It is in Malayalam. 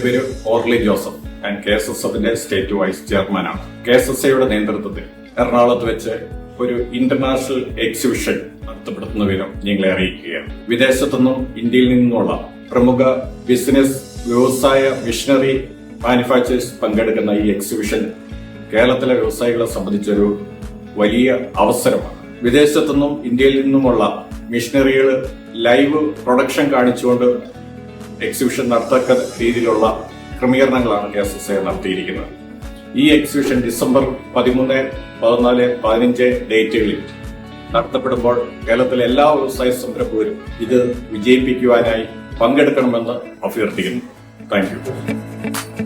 പേര് ഓർലി ജോസഫ്. ഞാൻ KSSFന്റെ സ്റ്റേറ്റ് വൈസ് ചെയർമാനാണ്. KSSAയുടെ നേതൃത്വത്തിൽ എറണാകുളത്ത് വെച്ച് ഒരു ഇന്റർനാഷണൽ എക്സിബിഷൻ നടത്തപ്പെടുന്ന വിവരം നിങ്ങളെ അറിയിക്കുകയാണ്. വിദേശത്തുനിന്നും ഇന്ത്യയിൽ നിന്നുമുള്ള പ്രമുഖ ബിസിനസ്, വ്യവസായ, മിഷനറി മാനുഫാക്ചേഴ്സ് പങ്കെടുക്കുന്ന ഈ എക്സിബിഷൻ കേരളത്തിലെ വ്യവസായികളെ സംബന്ധിച്ചൊരു വലിയ അവസരമാണ്. വിദേശത്തുനിന്നും ഇന്ത്യയിൽ നിന്നുമുള്ള മിഷനറികൾ ലൈവ് പ്രൊഡക്ഷൻ കാണിച്ചുകൊണ്ട് എക്സിബിഷൻ നടത്തക്ക രീതിയിലുള്ള ക്രമീകരണങ്ങളാണ് KSSA നടത്തിയിരിക്കുന്നത്. ഈ എക്സിബിഷൻ ഡിസംബർ 13, 14, 15 ഡേറ്റുകളിൽ നടത്തപ്പെടുമ്പോൾ കേരളത്തിലെ എല്ലാ വ്യവസായ സംരംഭകരും ഇത് വിജയിപ്പിക്കുവാനായി പങ്കെടുക്കണമെന്ന് അഭ്യർത്ഥിക്കുന്നു. Thank you.